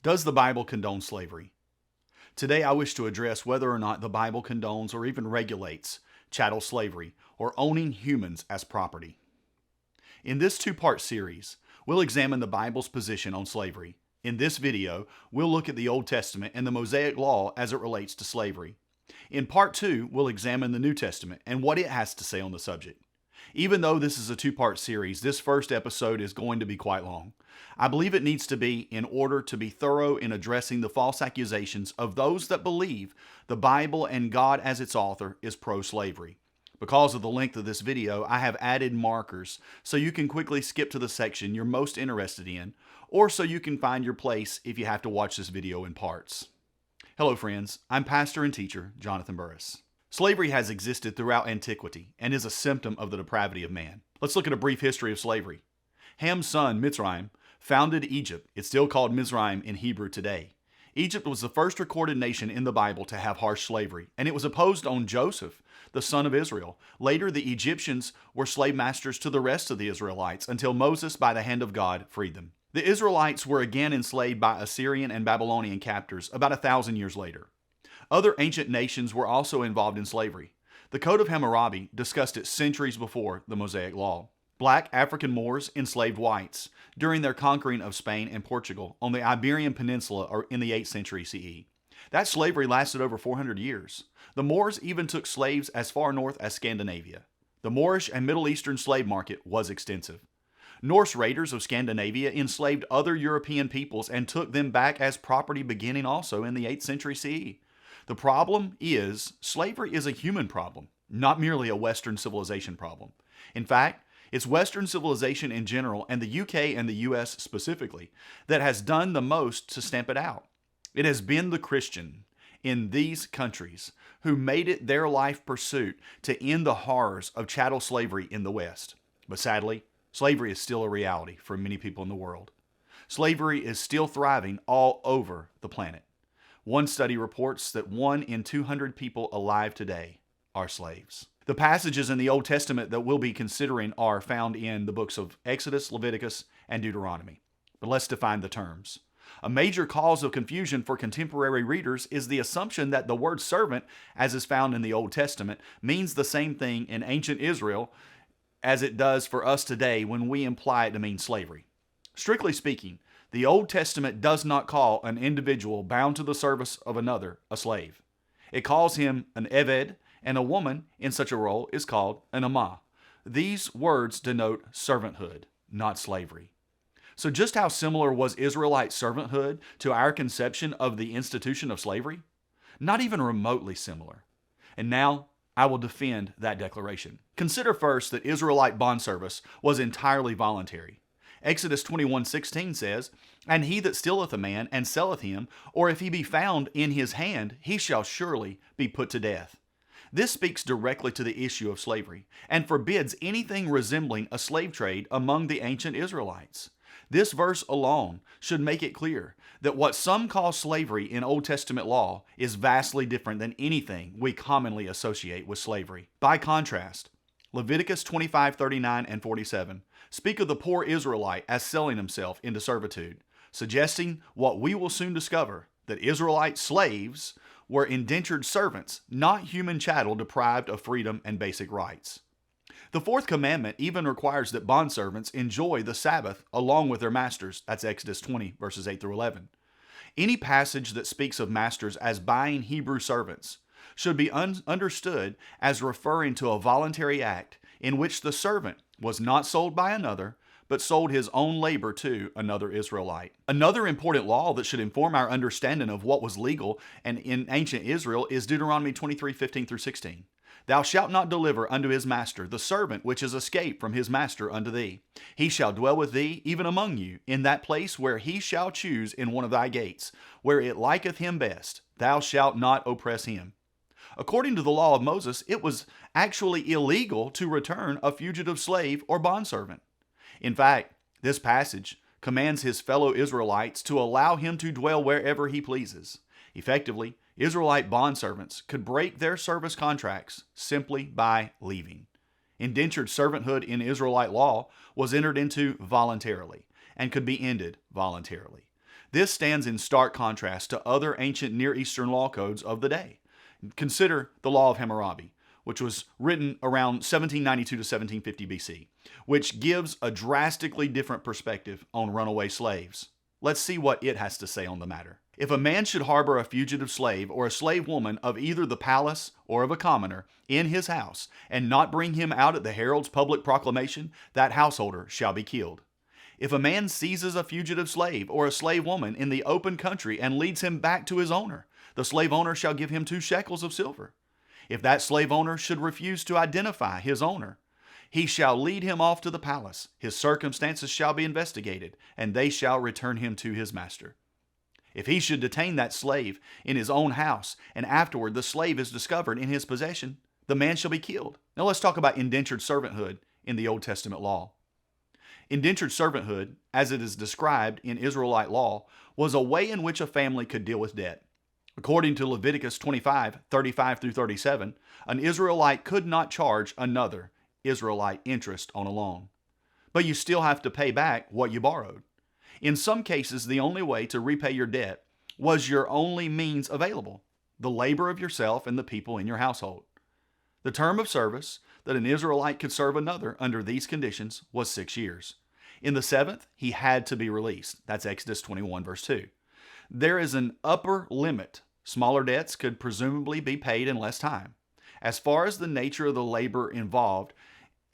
Does the Bible condone slavery? Today I wish to address whether or not the Bible condones or even regulates chattel slavery or owning humans as property. In this two-part series, we'll examine the Bible's position on slavery. In this video, we'll look at the Old Testament and the Mosaic Law as it relates to slavery. In part 2, we'll examine the New Testament and what it has to say on the subject. Even though this is a two-part series, this first episode is going to be quite long. I believe it needs to be in order to be thorough in addressing the false accusations of those that believe the Bible and God as its author is pro-slavery. Because of the length of this video, I have added markers so you can quickly skip to the section you're most interested in, or so you can find your place if you have to watch this video in parts. Hello friends, I'm pastor and teacher Jonathan Burris. Slavery has existed throughout antiquity and is a symptom of the depravity of man. Let's look at a brief history of slavery. Ham's son, Mitzrayim, founded Egypt. It's still called Mizraim in Hebrew today. Egypt was the first recorded nation in the Bible to have harsh slavery, and it was imposed on Joseph, the son of Israel. Later, the Egyptians were slave masters to the rest of the Israelites until Moses, by the hand of God, freed them. The Israelites were again enslaved by Assyrian and Babylonian captors about 1,000 years later. Other ancient nations were also involved in slavery. The Code of Hammurabi discussed it centuries before the Mosaic Law. Black African Moors enslaved whites during their conquering of Spain and Portugal on the Iberian Peninsula or in the 8th century CE. That slavery lasted over 400 years. The Moors even took slaves as far north as Scandinavia. The Moorish and Middle Eastern slave market was extensive. Norse raiders of Scandinavia enslaved other European peoples and took them back as property beginning also in the 8th century CE. The problem is, slavery is a human problem, not merely a Western civilization problem. In fact, it's Western civilization in general, and the UK and the US specifically, that has done the most to stamp it out. It has been the Christian in these countries who made it their life pursuit to end the horrors of chattel slavery in the West. But sadly, slavery is still a reality for many people in the world. Slavery is still thriving all over the planet. One study reports that 1 in 200 people alive today are slaves. The passages in the Old Testament that we'll be considering are found in the books of Exodus, Leviticus, and Deuteronomy. But let's define the terms. A major cause of confusion for contemporary readers is the assumption that the word servant, as is found in the Old Testament, means the same thing in ancient Israel as it does for us today when we imply it to mean slavery. Strictly speaking, the Old Testament does not call an individual bound to the service of another a slave. It calls him an eved, and a woman in such a role is called an amah. These words denote servanthood, not slavery. So just how similar was Israelite servanthood to our conception of the institution of slavery? Not even remotely similar. And now I will defend that declaration. Consider first that Israelite bondservice was entirely voluntary. Exodus 21:16 says, "And he that stealeth a man and selleth him, or if he be found in his hand, he shall surely be put to death." This speaks directly to the issue of slavery and forbids anything resembling a slave trade among the ancient Israelites. This verse alone should make it clear that what some call slavery in Old Testament law is vastly different than anything we commonly associate with slavery. By contrast, Leviticus 25:39 and 47 speak of the poor Israelite as selling himself into servitude, suggesting what we will soon discover, that Israelite slaves were indentured servants, not human chattel deprived of freedom and basic rights. The fourth commandment even requires that bondservants enjoy the Sabbath along with their masters. That's Exodus 20, verses 8 through 11. Any passage that speaks of masters as buying Hebrew servants should be understood as referring to a voluntary act in which the servant was not sold by another, but sold his own labor to another Israelite. Another important law that should inform our understanding of what was legal and in ancient Israel is Deuteronomy 23:15 through 16. "Thou shalt not deliver unto his master the servant which is escaped from his master unto thee. He shall dwell with thee, even among you, in that place where he shall choose in one of thy gates, where it liketh him best. Thou shalt not oppress him." According to the law of Moses, it was actually illegal to return a fugitive slave or bondservant. In fact, this passage commands his fellow Israelites to allow him to dwell wherever he pleases. Effectively, Israelite bondservants could break their service contracts simply by leaving. Indentured servanthood in Israelite law was entered into voluntarily and could be ended voluntarily. This stands in stark contrast to other ancient Near Eastern law codes of the day. Consider the Law of Hammurabi, which was written around 1792 to 1750 BC, which gives a drastically different perspective on runaway slaves. Let's see what it has to say on the matter. If a man should harbor a fugitive slave or a slave woman of either the palace or of a commoner in his house, and not bring him out at the herald's public proclamation, that householder shall be killed. If a man seizes a fugitive slave or a slave woman in the open country and leads him back to his owner, the slave owner shall give him 2 shekels of silver. If that slave owner should refuse to identify his owner, he shall lead him off to the palace. His circumstances shall be investigated, and they shall return him to his master. If he should detain that slave in his own house, and afterward the slave is discovered in his possession, the man shall be killed. Now let's talk about indentured servanthood in the Old Testament law. Indentured servanthood, as it is described in Israelite law, was a way in which a family could deal with debt. According to Leviticus 25:35 through 37, an Israelite could not charge another Israelite interest on a loan. But you still have to pay back what you borrowed. In some cases, the only way to repay your debt was your only means available, the labor of yourself and the people in your household. The term of service that an Israelite could serve another under these conditions was 6 years. In the 7th, he had to be released. That's Exodus 21, verse 2. There is an upper limit. Smaller debts could presumably be paid in less time. As far as the nature of the labor involved,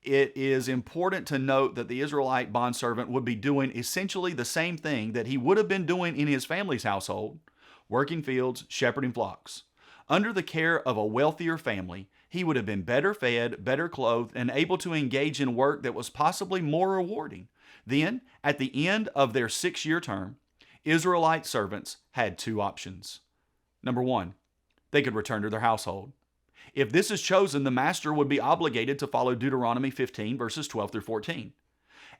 it is important to note that the Israelite bondservant would be doing essentially the same thing that he would have been doing in his family's household, working fields, shepherding flocks. Under the care of a wealthier family, he would have been better fed, better clothed, and able to engage in work that was possibly more rewarding. Then, at the end of their 6-year term, Israelite servants had 2 options. Number 1, they could return to their household. If this is chosen, the master would be obligated to follow Deuteronomy 15, verses 12 through 14.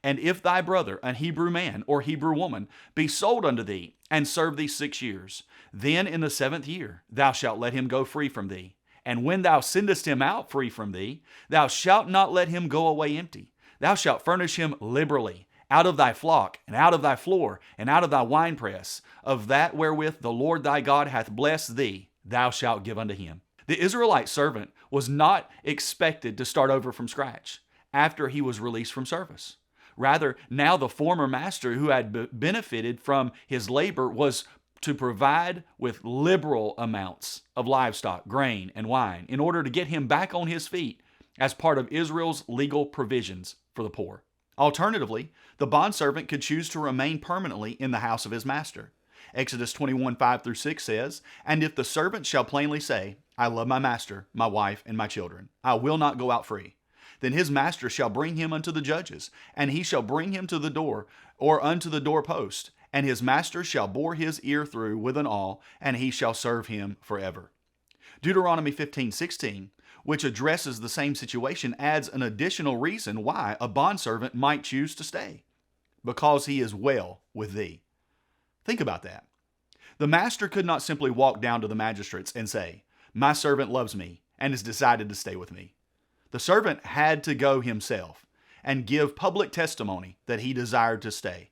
And if thy brother, a Hebrew man or Hebrew woman, be sold unto thee, and serve thee 6 years, then in the 7th year thou shalt let him go free from thee. And when thou sendest him out free from thee, thou shalt not let him go away empty. Thou shalt furnish him liberally, out of thy flock, and out of thy floor, and out of thy winepress, of that wherewith the Lord thy God hath blessed thee, thou shalt give unto him. The Israelite servant was not expected to start over from scratch after he was released from service. Rather, now the former master who had benefited from his labor was to provide with liberal amounts of livestock, grain, and wine in order to get him back on his feet as part of Israel's legal provisions for the poor. Alternatively, the bondservant could choose to remain permanently in the house of his master. Exodus 21:5 through 6 says, And if the servant shall plainly say, I love my master, my wife, and my children, I will not go out free, then his master shall bring him unto the judges, and he shall bring him to the door, or unto the doorpost, and his master shall bore his ear through with an awl, and he shall serve him forever. Deuteronomy 15:16, which addresses the same situation, adds an additional reason why a bondservant might choose to stay. Because he is well with thee. Think about that. The master could not simply walk down to the magistrates and say, My servant loves me and has decided to stay with me. The servant had to go himself and give public testimony that he desired to stay.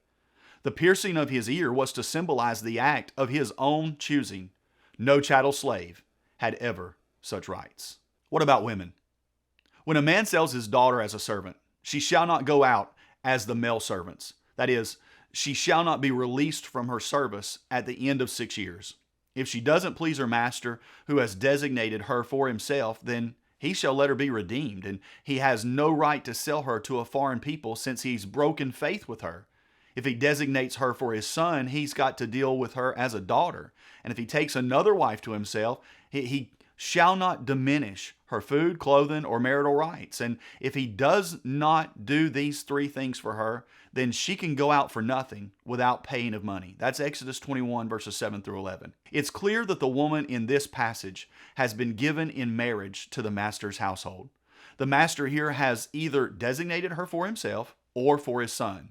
The piercing of his ear was to symbolize the act of his own choosing. No chattel slave had ever such rights. What about women? When a man sells his daughter as a servant, she shall not go out as the male servants. That is, she shall not be released from her service at the end of 6 years. If she doesn't please her master, who has designated her for himself, then he shall let her be redeemed, and he has no right to sell her to a foreign people since he's broken faith with her. If he designates her for his son, he's got to deal with her as a daughter. And if he takes another wife to himself, he shall not diminish her food, clothing, or marital rights. And if he does not do these 3 things for her, then she can go out for nothing without paying of money. That's Exodus 21, verses 7 through 11. It's clear that the woman in this passage has been given in marriage to the master's household. The master here has either designated her for himself or for his son.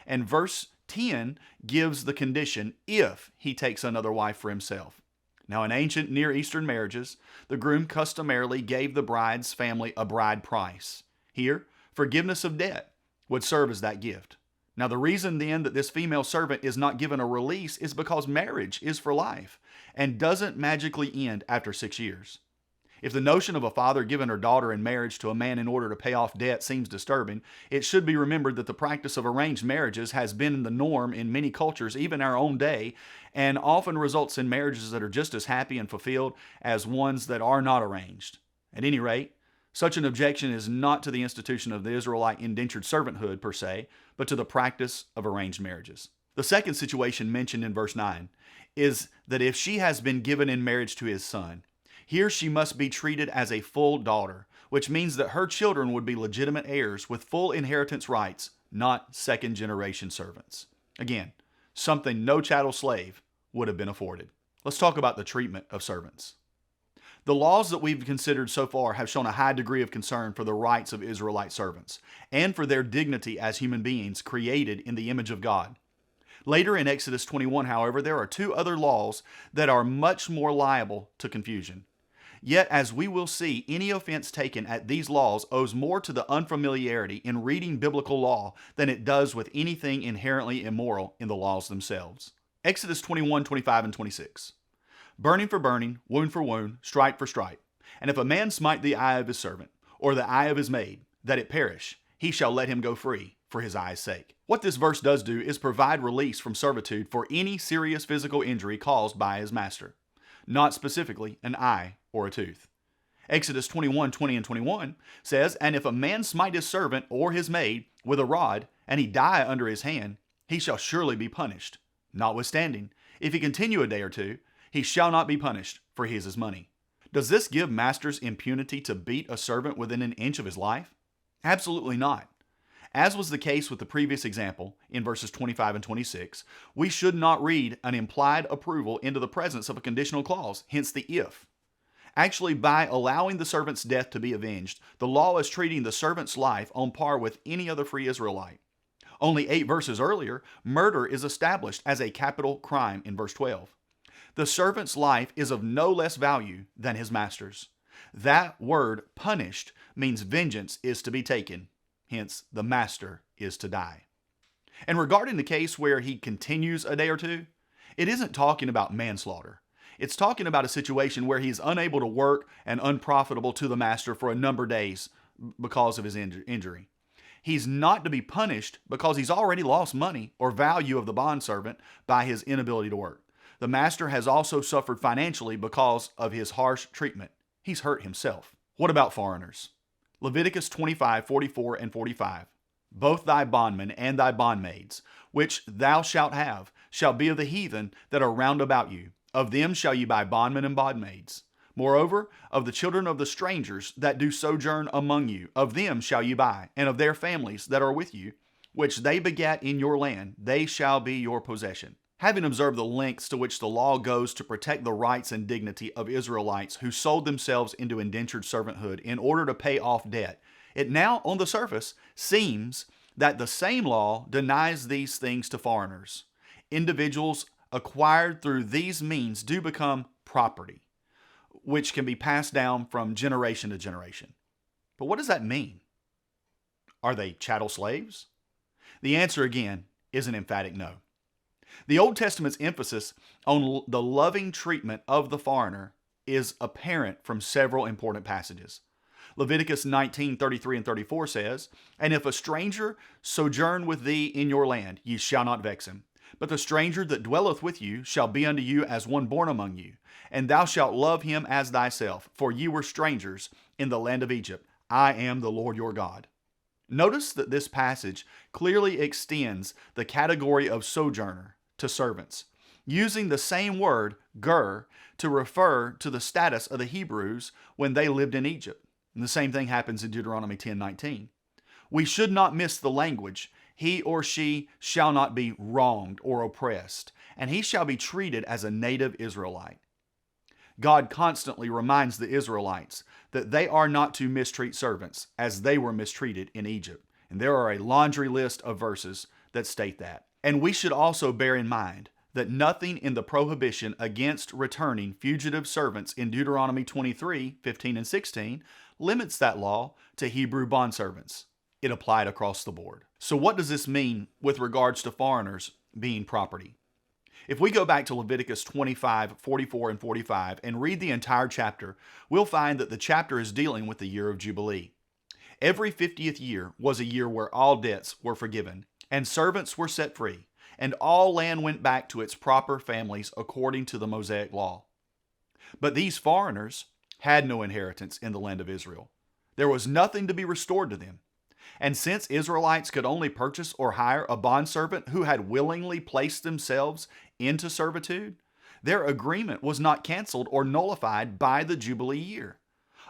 And verse 10 gives the condition if he takes another wife for himself. Now, in ancient Near Eastern marriages, the groom customarily gave the bride's family a bride price. Here, forgiveness of debt would serve as that gift. Now, the reason then that this female servant is not given a release is because marriage is for life and doesn't magically end after 6 years. If the notion of a father giving her daughter in marriage to a man in order to pay off debt seems disturbing, it should be remembered that the practice of arranged marriages has been the norm in many cultures, even our own day, and often results in marriages that are just as happy and fulfilled as ones that are not arranged. At any rate, such an objection is not to the institution of the Israelite indentured servanthood per se, but to the practice of arranged marriages. The second situation mentioned in verse 9 is that if she has been given in marriage to his son, here she must be treated as a full daughter, which means that her children would be legitimate heirs with full inheritance rights, not second-generation servants. Again, something no chattel slave would have been afforded. Let's talk about the treatment of servants. The laws that we've considered so far have shown a high degree of concern for the rights of Israelite servants and for their dignity as human beings created in the image of God. Later in Exodus 21, however, there are two other laws that are much more liable to confusion. Yet, as we will see, any offense taken at these laws owes more to the unfamiliarity in reading biblical law than it does with anything inherently immoral in the laws themselves. Exodus 21, 25, and 26. Burning for burning, wound for wound, stripe for stripe. And if a man smite the eye of his servant, or the eye of his maid, that it perish, he shall let him go free for his eye's sake. What this verse does do is provide release from servitude for any serious physical injury caused by his master, not specifically an eye or a tooth. Exodus 21, 20 and 21 says, And if a man smite his servant or his maid with a rod, and he die under his hand, he shall surely be punished. Notwithstanding, if he continue a day or two, he shall not be punished, for he is his money. Does this give masters impunity to beat a servant within an inch of his life? Absolutely not. As was the case with the previous example in verses 25 and 26, we should not read an implied approval into the presence of a conditional clause, hence the if. Actually, by allowing the servant's death to be avenged, the law is treating the servant's life on par with any other free Israelite. Only 8 verses earlier, murder is established as a capital crime in verse 12. The servant's life is of no less value than his master's. That word punished means vengeance is to be taken. Hence, the master is to die. And regarding the case where he continues a day or two, it isn't talking about manslaughter. It's talking about a situation where he's unable to work and unprofitable to the master for a number of days because of his injury. He's not to be punished because he's already lost money or value of the bondservant by his inability to work. The master has also suffered financially because of his harsh treatment. He's hurt himself. What about foreigners? Leviticus 25, 44, and 45. Both thy bondmen and thy bondmaids, which thou shalt have, shall be of the heathen that are round about you. Of them shall ye buy bondmen and bondmaids. Moreover, of the children of the strangers that do sojourn among you, of them shall ye buy, and of their families that are with you, which they begat in your land, they shall be your possession. Having observed the lengths to which the law goes to protect the rights and dignity of Israelites who sold themselves into indentured servanthood in order to pay off debt, it now, on the surface, seems that the same law denies these things to foreigners. Individuals acquired through these means do become property, which can be passed down from generation to generation. But what does that mean? Are they chattel slaves? The answer, again, is an emphatic no. The Old Testament's emphasis on the loving treatment of the foreigner is apparent from several important passages. Leviticus 19, 33 and 34 says, And if a stranger sojourn with thee in your land, ye shall not vex him. But the stranger that dwelleth with you shall be unto you as one born among you. And thou shalt love him as thyself, for ye were strangers in the land of Egypt. I am the Lord your God. Notice that this passage clearly extends the category of sojourner to servants, using the same word, ger, to refer to the status of the Hebrews when they lived in Egypt. And the same thing happens in Deuteronomy 10:19. We should not miss the language. He or she shall not be wronged or oppressed, and he shall be treated as a native Israelite. God constantly reminds the Israelites that they are not to mistreat servants as they were mistreated in Egypt. And there are a laundry list of verses that state that. And we should also bear in mind that nothing in the prohibition against returning fugitive servants in Deuteronomy 23, 15 and 16 limits that law to Hebrew bondservants. It applied across the board. So what does this mean with regards to foreigners being property? If we go back to Leviticus 25, 44, and 45 and read the entire chapter, we'll find that the chapter is dealing with the year of Jubilee. Every 50th year was a year where all debts were forgiven, and servants were set free, and all land went back to its proper families according to the Mosaic Law. But these foreigners had no inheritance in the land of Israel. There was nothing to be restored to them. And since Israelites could only purchase or hire a bondservant who had willingly placed themselves into servitude, their agreement was not canceled or nullified by the Jubilee year.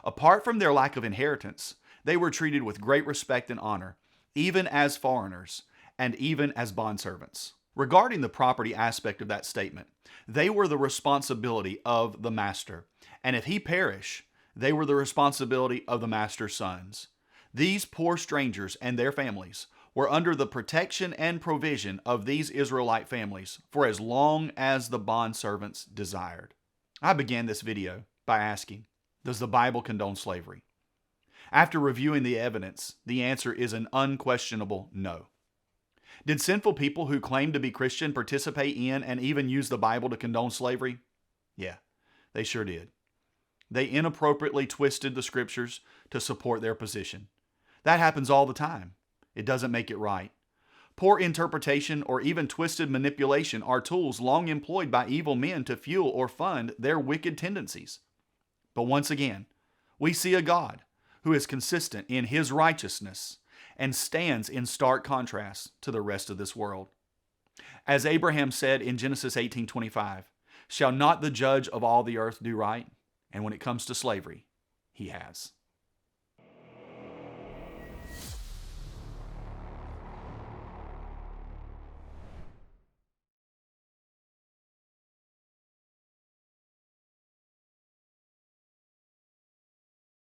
Apart from their lack of inheritance, they were treated with great respect and honor, even as foreigners and even as bondservants. Regarding the property aspect of that statement, they were the responsibility of the master, and if he perish, they were the responsibility of the master's sons. These poor strangers and their families were under the protection and provision of these Israelite families for as long as the bondservants desired. I began this video by asking, does the Bible condone slavery? After reviewing the evidence, the answer is an unquestionable no. Did sinful people who claim to be Christian participate in and even use the Bible to condone slavery? Yeah, they sure did. They inappropriately twisted the scriptures to support their position. That happens all the time. It doesn't make it right. Poor interpretation or even twisted manipulation are tools long employed by evil men to fuel or fund their wicked tendencies. But once again, we see a God who is consistent in his righteousness and stands in stark contrast to the rest of this world. As Abraham said in Genesis 18:25, "Shall not the judge of all the earth do right?" And when it comes to slavery, he has.